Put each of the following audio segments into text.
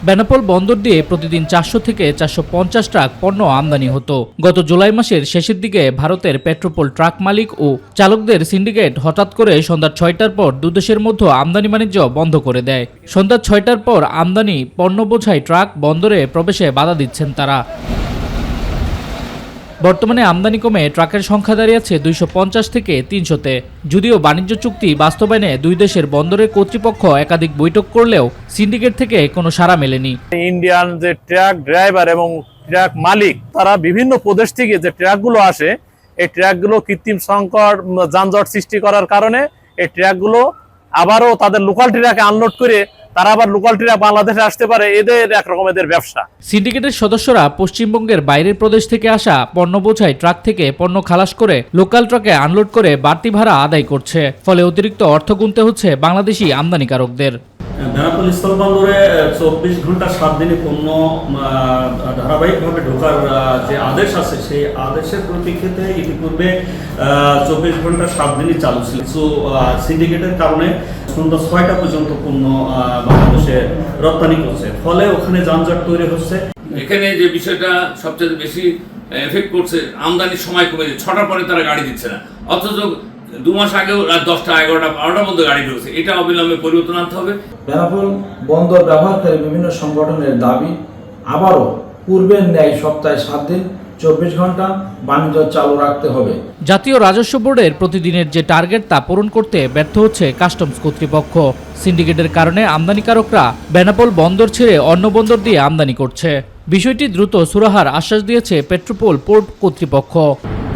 বেনাপোল বন্দর দিয়ে প্রতিদিন 400 থেকে 450 ট্রাক পণ্য আমদানি হতো। গত জুলাই মাসের শেষের দিকে ভারতের পেট্রোপোল ট্রাক মালিক ও চালকদের সিন্ডিকেট হঠাৎ করে সন্ধ্যা 6টার পর দুদেশের মধ্যে আমদানি বাণিজ্য বন্ধ করে দেয়। সন্ধ্যা 6টার পর আমদানি পণ্য বোঝাই ট্রাক বন্দরে প্রবেশে বাধা দিচ্ছেন তারা। বর্তমানে আমদানি কমে ট্রাকের সংখ্যা দাঁড়িয়েছে 250 থেকে 300-তে। যদিও বাণিজ্য চুক্তি বাস্তবায়নে দুই দেশের বন্দরের কর্তৃপক্ষ একাধিক বৈঠক করলেও সিন্ডিকেট থেকে কোনো সাড়া মেলেনি। ইন্ডিয়ান যে ট্রাক ড্রাইভার এবং ট্রাক মালিক তারা বিভিন্ন প্রদেশ থেকে যে ট্রাকগুলো আসে, এই ট্রাকগুলো কৃত্রিম সংকট যানজট সৃষ্টি করার কারণে এই ট্রাকগুলো আবারও তাদের লোকাল ট্রাকে আনলোড করে তারা আবার লোকাল ট্রাক বাংলাদেশে আসতে পারে। এদের একরকম এদের ব্যবসা। সিন্ডিকেটের সদস্যরা পশ্চিমবঙ্গের বাইরের প্রদেশ থেকে আসা পণ্য বোঝাই ট্রাক থেকে পণ্য খালাস করে লোকাল ট্রাকে আনলোড করে বাড়তি ভাড়া আদায় করছে। ফলে অতিরিক্ত অর্থ গুনতে হচ্ছে বাংলাদেশি আমদানিকারকদের। বেনাপোল স্থলবন্দরে 24 ঘন্টা 7 দিনে পণ্য ধারাবাহিকভাবে ঢোকার যে আদেশ আছে, সেই আদেশের পরিপ্রেক্ষিতে ইতিপূর্বে 24 ঘন্টা 7 দিনই চালু ছিল। সিন্ডিকেটের কারণে সন্ধ্যা 6টা পর্যন্ত পণ্য বাংলাদেশে রপ্তানি করছে, ফলে ওখানে যানজট তৈরি হচ্ছে। এখানে যে বিষয়টা সবচেয়ে বেশি এফেক্ট করছে, আমদানির সময় কমে যায়। 6টার পরে তারা গাড়ি দিচ্ছে না, অথচ 2 মাস আগেও রাত 10টা 11টা 12টার মধ্যে গাড়ি ঢুকছে। এটা অবিলম্বে পরিবর্তন আনতে হবে। বেনাপোল বন্দর ব্যবহারকারী বিভিন্ন সংগঠনের দাবি, আবারও পূর্বের ন্যায় সপ্তাহে 7 দিন 24 ঘন্টা বাণিজ্য চালু রাখতে হবে। জাতীয় রাজস্ব বোর্ডের প্রতিদিনের যে টার্গেট তা পূরণ করতে ব্যর্থ হচ্ছে কাস্টমস কর্তৃপক্ষ। সিন্ডিকেটের কারণে আমদানিকারকরা বেনাপোল বন্দর ছেড়ে অন্য বন্দর দিয়ে আমদানি করছে। বিষয়টি দ্রুত সুরাহার আশ্বাস দিয়েছে পেট্রোপোল পোর্ট কর্তৃপক্ষ।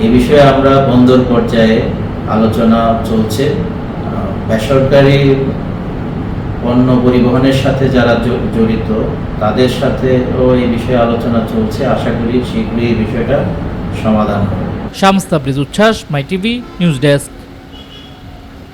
এই বিষয়ে আমরা বন্দর পর্যায়ে আলোচনা চলছে। বেসরকারি পণ্য পরিবহনের সাথে যারা জড়িত তাদের সাথেও এই বিষয়ে আলোচনা চলছে। আশা করি শীঘ্রই এই বিষয়টা সমাধান হবে। শামস তাবরিজ উচ্ছ্বাস, মাই টিভি নিউজ ডেস্ক।